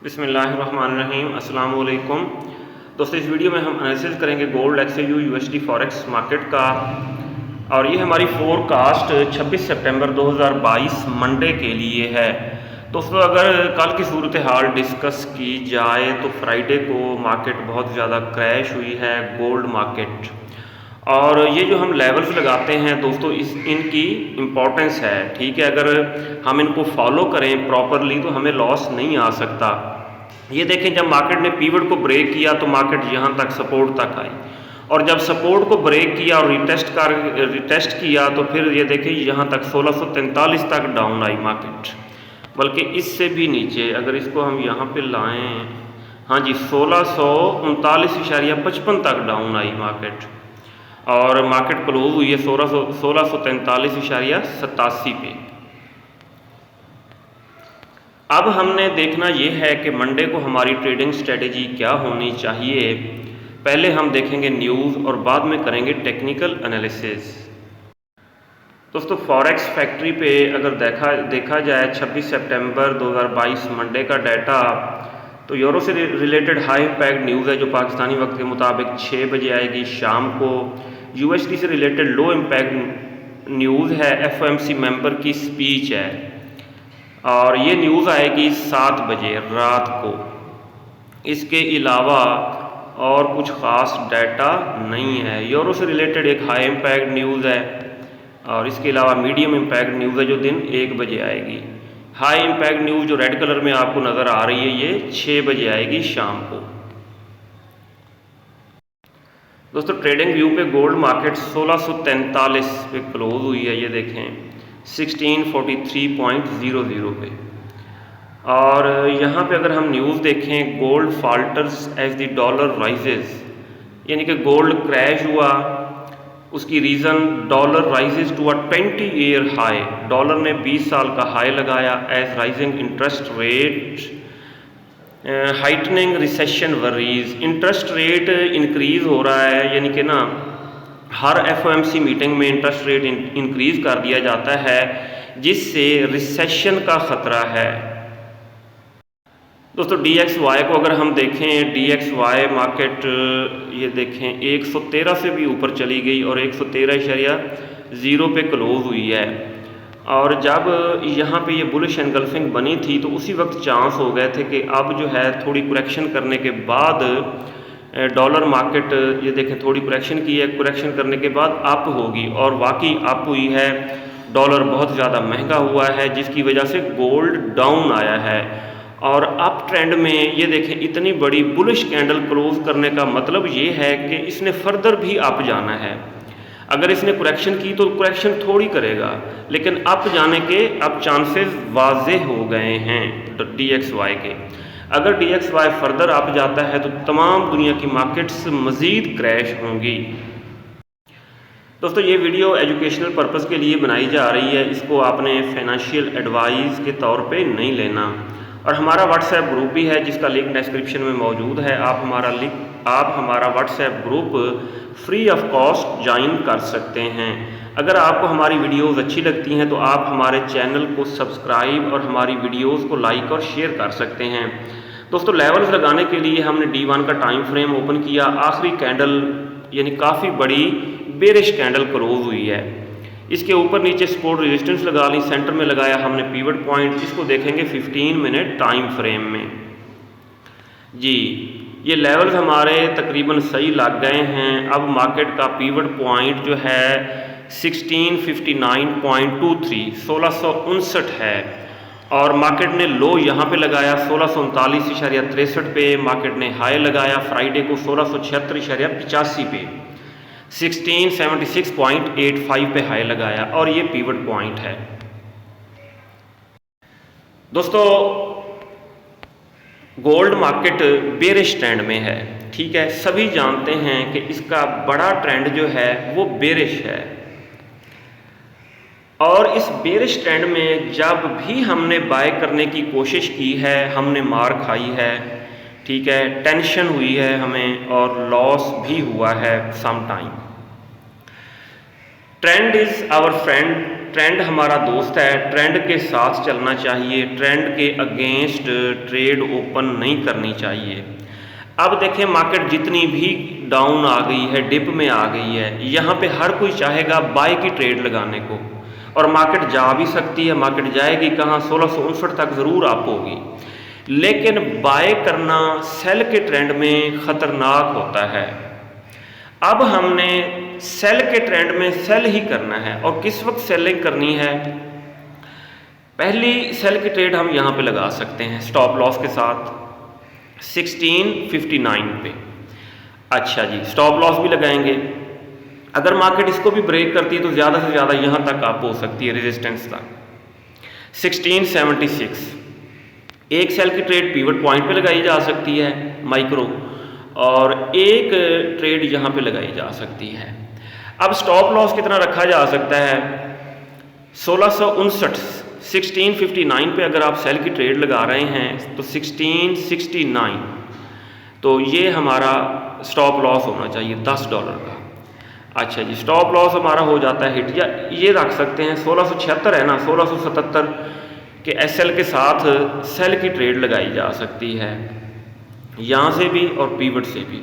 बिस्मिल्लाहिर्रहमानिर्रहीम अस्सलाम वालेकुम। दोस्तों, इस वीडियो में हम एनालिसिस करेंगे gold XAU USD forex market का। और ये हमारी फोरकास्ट 26 सितंबर 2022 मंडे के लिए है। दोस्तों, अगर कल की सूरत हाल डिस्कस की जाए तो फ्राइडे को मार्केट बहुत ज़्यादा क्रैश हुई है, गोल्ड मार्केट। और ये जो हम लेवल्स लगाते हैं दोस्तों, इनकी इम्पोर्टेंस है, ठीक है। अगर हम इनको फॉलो करें प्रॉपरली तो हमें लॉस नहीं आ सकता। ये देखें, जब मार्केट ने पीवट को ब्रेक किया तो मार्केट यहाँ तक सपोर्ट तक आई, और जब सपोर्ट को ब्रेक किया और रिटेस्ट किया तो फिर ये देखें यहाँ तक 1643 तक डाउन आई मार्केट, बल्कि इससे भी नीचे। अगर इसको हम यहाँ पे लाएं, हाँ जी, 1639.55 तक डाउन आई मार्केट, और मार्केट क्लोज हुई है 1643.87 पे। अब हमने देखना ये है कि मंडे को हमारी ट्रेडिंग स्ट्रेटेजी क्या होनी चाहिए। पहले हम देखेंगे न्यूज़ और बाद में करेंगे टेक्निकल एनालिसिस। दोस्तों, फॉरेक्स फैक्ट्री पे अगर देखा जाए 26 सितंबर 2022 मंडे का डाटा, तो यूरो से रिलेटेड हाई इम्पैक्ट न्यूज़ है जो पाकिस्तानी वक्त के मुताबिक 6 बजे आएगी शाम को। USD से रिलेटेड लो इम्पैक्ट न्यूज़ है, FOMC मेंबर की स्पीच है, और ये न्यूज़ आएगी 7 बजे रात को। इसके अलावा और कुछ ख़ास डाटा नहीं है। यूरो से रिलेटेड एक हाई इम्पैक्ट न्यूज़ है, और इसके अलावा मीडियम इम्पैक्ट न्यूज़ है जो दिन 1 बजे आएगी। हाई इम्पैक्ट न्यूज़ जो रेड कलर में आपको नज़र आ रही है, ये 6 बजे आएगी शाम को। दोस्तों, ट्रेडिंग व्यू पे गोल्ड मार्केट 1643 पे क्लोज हुई है, ये देखें 1643.00 पे। और यहाँ पे अगर हम न्यूज़ देखें, gold falters as the dollar rises, यानी कि गोल्ड क्रैश हुआ। उसकी reason, dollar rises to a 20-year high, dollar ने 20 साल का हाई लगाया। As rising interest rate, heightening recession worries, interest rate increase हो रहा है, यानी कि ना हर FOMC मीटिंग में इंटरेस्ट रेट इंक्रीज़ कर दिया जाता है, जिससे रिसेशन का ख़तरा है। दोस्तों, DXY को अगर हम देखें, DXY मार्केट ये देखें 113 से भी ऊपर चली गई और 113.0 पे क्लोज हुई है। और जब यहाँ पे ये बुलिश एनगल्फिंग बनी थी तो उसी वक्त चांस हो गए थे कि अब जो है थोड़ी करेक्शन करने के बाद डॉलर मार्केट, ये देखें, थोड़ी करेक्शन की है, करेक्शन करने के बाद अप होगी, और वाकई अप हुई है। डॉलर बहुत ज़्यादा महंगा हुआ है, जिसकी वजह से गोल्ड डाउन आया है। और अप ट्रेंड में ये देखें, इतनी बड़ी बुलिश कैंडल क्लोज करने का मतलब ये है कि इसने फर्दर भी अप जाना है। अगर इसने करेक्शन की तो करेक्शन थोड़ी करेगा, लेकिन अप जाने के अब चांसेस वाज़ेह हो गए हैं DXY के। अगर DXY फर्दर अप जाता है तो तमाम दुनिया की मार्केट्स मज़ीद क्रैश होंगी। दोस्तों, ये वीडियो एजुकेशनल पर्पज़ के लिए बनाई जा रही है, इसको आपने फाइनेंशियल एडवाइस के तौर पे नहीं लेना। और हमारा व्हाट्सएप ग्रुप भी है जिसका लिंक डिस्क्रिप्शन में मौजूद है। आप हमारा WhatsApp group free of cost join कर सकते हैं। अगर आपको हमारी वीडियोस अच्छी लगती हैं तो आप हमारे चैनल को सब्सक्राइब और हमारी वीडियोस को लाइक और शेयर कर सकते हैं। दोस्तों, लेवल्स लगाने के लिए हमने D1 का टाइम फ्रेम ओपन किया। आखिरी कैंडल यानी काफ़ी बड़ी बेरिश कैंडल क्लोज हुई है। इसके ऊपर नीचे सपोर्ट रेजिस्टेंस लगा ली, सेंटर में लगाया हमने पीवट पॉइंट। इसको देखेंगे 15 मिनट टाइम फ्रेम में। जी, ये लेवल्स हमारे तकरीबन सही लग गए हैं। अब मार्केट का पीवट पॉइंट जो है 1659.23 1659 है, और मार्केट ने लो यहाँ पे लगाया 1639.63 पे। मार्केट ने हाई लगाया फ्राइडे को 1676.85 पे, 1676.85 पे हाई लगाया, और ये पीवट पॉइंट है। दोस्तों, गोल्ड मार्केट बेरिश ट्रेंड में है, ठीक है। सभी जानते हैं कि इसका बड़ा ट्रेंड जो है वो बेरिश है, और इस बेरिश ट्रेंड में जब भी हमने बाय करने की कोशिश की है, हमने मार खाई है, ठीक है, टेंशन हुई है हमें, और लॉस भी हुआ है some time. Trend is our friend trend हमारा दोस्त है, ट्रेंड के साथ चलना चाहिए, ट्रेंड के अगेंस्ट ट्रेड ओपन नहीं करनी चाहिए। अब देखें मार्केट जितनी भी डाउन आ गई है, डिप में आ गई है, यहाँ पे हर कोई चाहेगा बाय की ट्रेड लगाने को, और मार्केट जा भी सकती है, मार्केट जाएगी कहाँ, 1659 तक ज़रूर अप होगी, लेकिन बाय करना सेल के ट्रेंड में ख़तरनाक होता है। अब हमने सेल के ट्रेंड में सेल ही करना है, और किस वक्त सेलिंग करनी है? पहली सेल की ट्रेड हम यहाँ पे लगा सकते हैं स्टॉप लॉस के साथ 1659 पे। अच्छा जी, स्टॉप लॉस भी लगाएंगे। अगर मार्केट इसको भी ब्रेक करती है तो ज़्यादा से ज़्यादा यहाँ तक अप हो सकती है, रेजिस्टेंस तक 1676। एक सेल की ट्रेड पिवट पॉइंट पे लगाई जा सकती है माइक्रो, और एक ट्रेड यहाँ पे लगाई जा सकती है। अब स्टॉप लॉस कितना रखा जा सकता है? 1659 1659 पे अगर आप सेल की ट्रेड लगा रहे हैं तो 1669, तो ये हमारा स्टॉप लॉस होना चाहिए $10 का। अच्छा जी, स्टॉप लॉस हमारा हो जाता है हिट, या ये रख सकते हैं 1676 है ना, 1677 के एसएल के साथ सेल की ट्रेड लगाई जा सकती है, यहाँ से भी और पीवट से भी,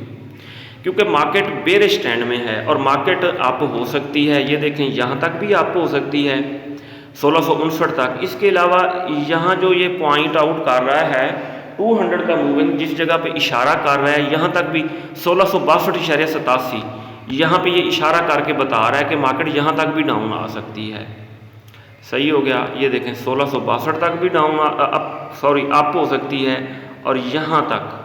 क्योंकि मार्केट बेरिश ट्रेंड में है और मार्केट अप हो सकती है। ये देखें यहाँ तक भी अप हो सकती है 1659 तक। इसके अलावा यहाँ जो ये पॉइंट आउट कर रहा है 200 का मूविंग, जिस जगह पे इशारा कर रहा है यहाँ तक भी 1662.87, यहाँ पे ये इशारा करके बता रहा है कि मार्केट यहाँ तक भी डाउन आ सकती है। सही हो गया, ये देखें 1662 तक भी डाउन अप हो सकती है, और यहाँ तक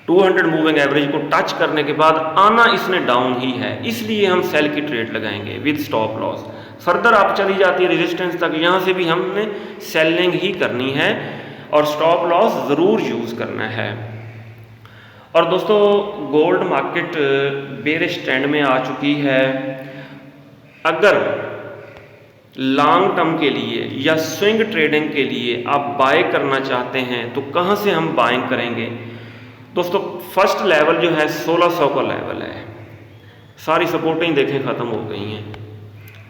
200 मूविंग एवरेज को टच करने के बाद आना इसने डाउन ही है, इसलिए हम सेल की ट्रेड लगाएंगे विद स्टॉप लॉस। फर्दर आप चली जाती है रेजिस्टेंस तक, यहाँ से भी हमने सेलिंग ही करनी है और स्टॉप लॉस ज़रूर यूज़ करना है। और दोस्तों, गोल्ड मार्केट बेरिश ट्रेंड में आ चुकी है। अगर लॉन्ग टर्म के लिए या स्विंग ट्रेडिंग के लिए आप बाय करना चाहते हैं तो कहाँ से हम बाइंग करेंगे? दोस्तों, फर्स्ट लेवल जो है 1600 का लेवल है। सारी सपोर्टें देखें ख़त्म हो गई हैं।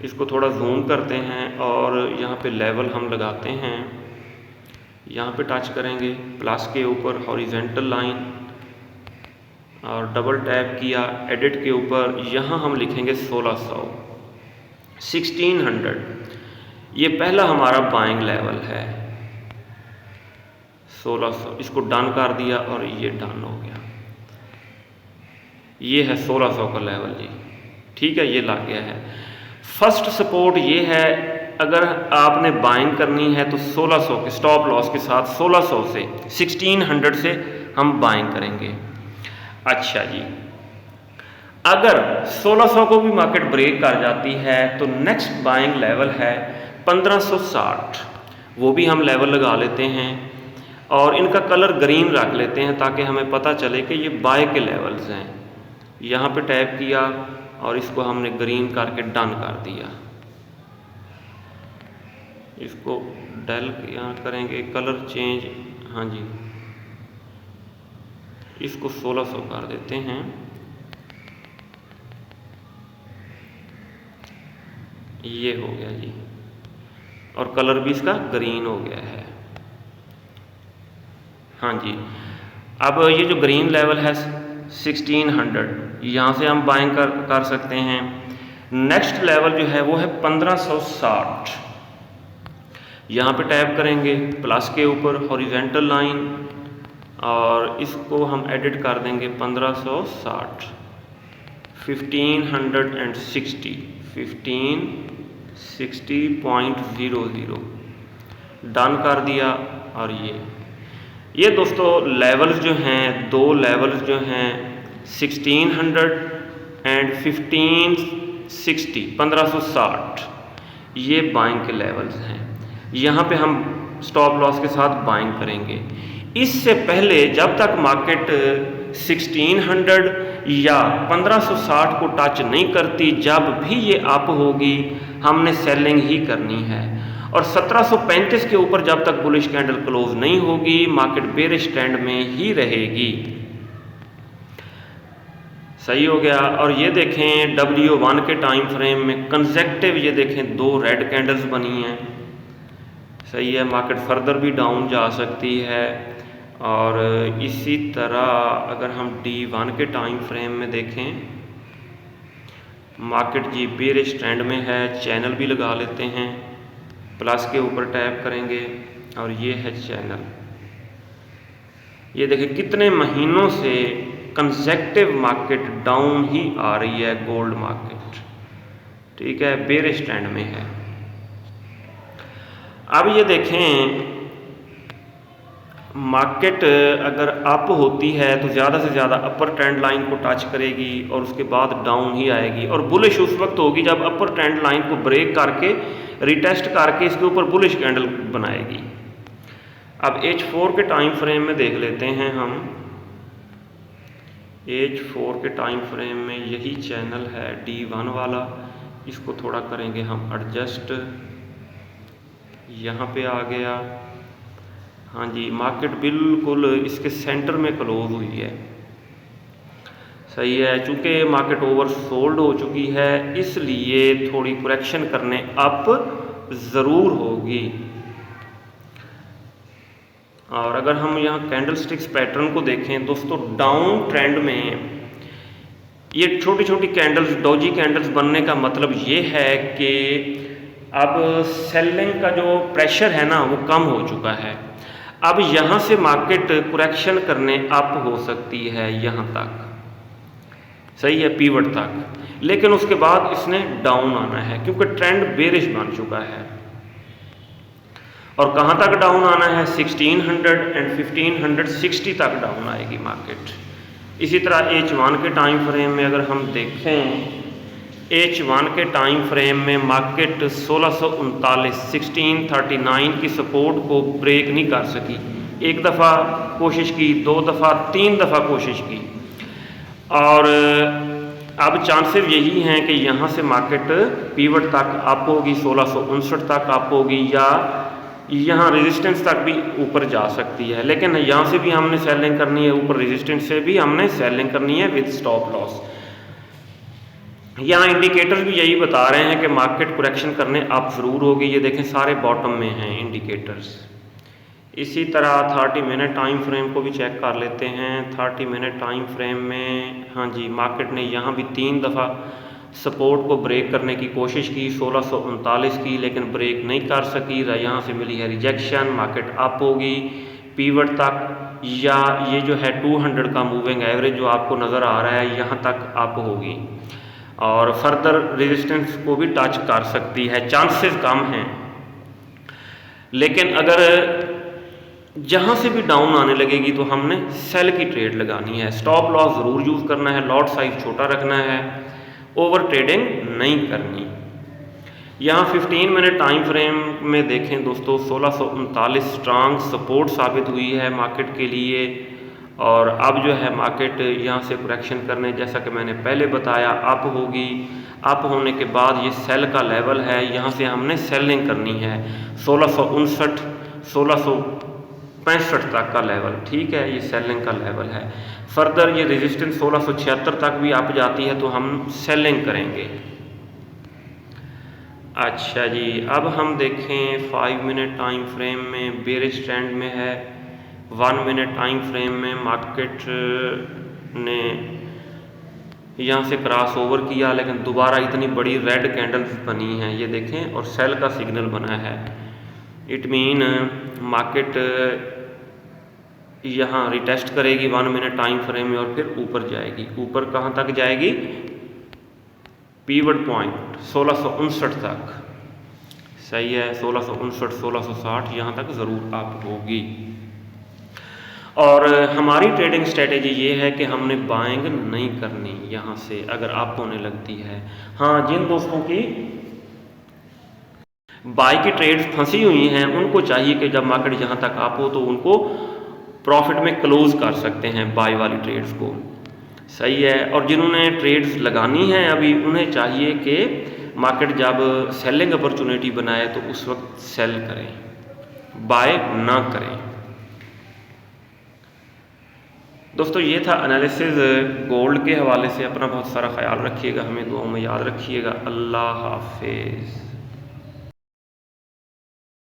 इसको थोड़ा जूम करते हैं और यहाँ पे लेवल हम लगाते हैं, यहाँ पे टच करेंगे प्लस के ऊपर हॉरिजेंटल लाइन, और डबल टैप किया एडिट के ऊपर, यहाँ हम लिखेंगे 1600 1600। ये पहला हमारा बाइंग लेवल है 1600। इसको डन कर दिया और ये डन हो गया। ये है 1600 का लेवल जी, ठीक है, ये लग गया है। फर्स्ट सपोर्ट ये है, अगर आपने बाइंग करनी है तो 1600 के स्टॉप लॉस के साथ 1600 से 1600 से हम बाइंग करेंगे। अच्छा जी, अगर 1600 को भी मार्केट ब्रेक कर जाती है तो नेक्स्ट बाइंग लेवल है 1560। वो भी हम लेवल लगा लेते हैं और इनका कलर ग्रीन रख लेते हैं ताकि हमें पता चले कि ये बाय के लेवल्स हैं। यहाँ पे टैप किया और इसको हमने ग्रीन करके डन कर दिया। इसको डल यहाँ करेंगे, कलर चेंज, हाँ जी, इसको 1600 कर देते हैं। ये हो गया जी, और कलर भी इसका ग्रीन हो गया है। हाँ जी, अब ये जो ग्रीन लेवल है 1600, यहाँ से हम बाइंग कर सकते हैं। नेक्स्ट लेवल जो है वो है 1560। यहाँ पे टैप करेंगे प्लस के ऊपर हॉरिजेंटल लाइन, और इसको हम एडिट कर देंगे 1560 1560 1560.00 डन कर दिया। और ये दोस्तों लेवल्स जो हैं, दो लेवल्स जो हैं 1600 एंड 1560, ये बाइंग के लेवल्स हैं। यहाँ पे हम स्टॉप लॉस के साथ बाइंग करेंगे। इससे पहले जब तक मार्केट 1600 या 1560 को टच नहीं करती, जब भी ये अप होगी हमने सेलिंग ही करनी है। और 1735 के ऊपर जब तक बुलिश कैंडल क्लोज नहीं होगी मार्केट बेरिश ट्रेंड में ही रहेगी। सही हो गया। और ये देखें W1 के टाइम फ्रेम में कंसेक्टिव, ये देखें 2 रेड कैंडल्स बनी हैं। सही है, मार्केट फर्दर भी डाउन जा सकती है। और इसी तरह अगर हम D1 के टाइम फ्रेम में देखें, मार्केट जी बेरिश ट्रेंड में है, चैनल भी लगा लेते हैं, प्लस के ऊपर टैप करेंगे और ये है चैनल। ये देखिए कितने महीनों से कंसेक्टिव मार्केट डाउन ही आ रही है, गोल्ड मार्केट, ठीक है, बेरिश ट्रेंड में है। अब ये देखें मार्केट अगर अप होती है तो ज़्यादा से ज़्यादा अपर ट्रेंड लाइन को टच करेगी और उसके बाद डाउन ही आएगी, और बुलिश उस वक्त होगी जब अपर ट्रेंड लाइन को ब्रेक करके रिटेस्ट करके इसके ऊपर बुलिश कैंडल बनाएगी। अब H4 के टाइम फ्रेम में देख लेते हैं हम। H4 के टाइम फ्रेम में यही चैनल है D1 वाला, इसको थोड़ा करेंगे हम एडजस्ट, यहाँ पे आ गया। हाँ जी, मार्केट बिल्कुल इसके सेंटर में क्लोज हुई है। सही है, चूँकि मार्केट ओवर सोल्ड हो चुकी है इसलिए थोड़ी करेक्शन करने अप ज़रूर होगी। और अगर हम यहाँ कैंडलस्टिक्स पैटर्न को देखें दोस्तों, डाउन ट्रेंड में ये छोटी छोटी कैंडल्स, डॉजी कैंडल्स बनने का मतलब ये है कि अब सेलिंग का जो प्रेशर है ना वो कम हो चुका है। अब यहाँ से मार्केट करेक्शन करने अप हो सकती है यहाँ तक, सही है, पीवट तक, लेकिन उसके बाद इसने डाउन आना है क्योंकि ट्रेंड बेरिश बन चुका है। और कहाँ तक डाउन आना है? 1600 एंड 1560 तक डाउन आएगी मार्केट। इसी तरह H1 के टाइम फ्रेम में अगर हम देखें, H1 के टाइम फ्रेम में मार्केट 1639 की सपोर्ट को ब्रेक नहीं कर सकी। एक दफ़ा कोशिश की, 2 दफ़ा, 3 दफ़ा कोशिश की, और अब चांसेस यही हैं कि यहाँ से मार्केट पीवट तक अप होगी, 1659 तक अप होगी, या यहाँ रेजिस्टेंस तक भी ऊपर जा सकती है। लेकिन यहाँ से भी हमने सेलिंग करनी है, ऊपर रेजिस्टेंस से भी हमने सेलिंग करनी है विद स्टॉप लॉस। यहाँ इंडिकेटर्स भी यही बता रहे हैं कि मार्केट करेक्शन करने अप ज़रूर होगी। ये देखें सारे बॉटम में हैं इंडिकेटर्स। इसी तरह 30 मिनट टाइम फ्रेम को भी चेक कर लेते हैं। 30 मिनट टाइम फ्रेम में हाँ जी, मार्केट ने यहाँ भी 3 दफ़ा सपोर्ट को ब्रेक करने की कोशिश की 1639 की, लेकिन ब्रेक नहीं कर सकी। यहाँ से मिली है रिजेक्शन, मार्केट अप होगी पीवट तक, या ये जो है 200 का मूविंग एवरेज जो आपको नज़र आ रहा है यहाँ तक अप होगी और फर्दर रेजिस्टेंस को भी टच कर सकती है। चांसेस कम हैं, लेकिन अगर जहाँ से भी डाउन आने लगेगी तो हमने सेल की ट्रेड लगानी है। स्टॉप लॉस ज़रूर यूज़ करना है, लॉट साइज छोटा रखना है, ओवर ट्रेडिंग नहीं करनी। यहाँ 15 मिनट टाइम फ्रेम में देखें दोस्तों, 1639 स्ट्रांग सपोर्ट साबित हुई है मार्केट के लिए। और अब जो है मार्केट यहाँ से करेक्शन करने, जैसा कि मैंने पहले बताया, अप होगी। अप होने के बाद ये सेल का लेवल है, यहाँ से हमने सेलिंग करनी है 1659 1665 तक का लेवल, ठीक है, ये सेलिंग का लेवल है। फर्दर ये रेजिस्टेंस 1676 तक भी अप जाती है तो हम सेलिंग करेंगे। अच्छा जी, अब हम देखें 5 मिनट टाइम फ्रेम में बेरिश ट्रेंड में है। 1 मिनट टाइम फ्रेम में मार्केट ने यहाँ से क्रॉस ओवर किया, लेकिन दोबारा इतनी बड़ी रेड कैंडल्स बनी हैं, ये देखें, और सेल का सिग्नल बना है। इट मीन मार्केट यहाँ रिटेस्ट करेगी 1 मिनट टाइम फ्रेम में और फिर ऊपर जाएगी। ऊपर कहाँ तक जाएगी? पीवट पॉइंट 1659 तक, सही है, 1659 1660 यहाँ तक ज़रूर अप होगी। और हमारी ट्रेडिंग स्ट्रेटेजी ये है कि हमने बाइंग नहीं करनी यहाँ से अगर अप होने लगती है। हाँ, जिन दोस्तों की बाई की ट्रेड्स फंसी हुई हैं उनको चाहिए कि जब मार्केट यहाँ तक अप हो तो उनको प्रॉफिट में क्लोज कर सकते हैं बाई वाली ट्रेड्स को, सही है। और जिन्होंने ट्रेड्स लगानी है अभी, उन्हें चाहिए कि मार्केट जब सेलिंग अपॉर्चुनिटी बनाए तो उस वक्त सेल करें, बाय ना करें। दोस्तों ये था एनालिसिस गोल्ड के हवाले से। अपना बहुत सारा ख्याल रखिएगा, हमें दुआओं में याद रखिएगा। अल्लाह हाफिज़।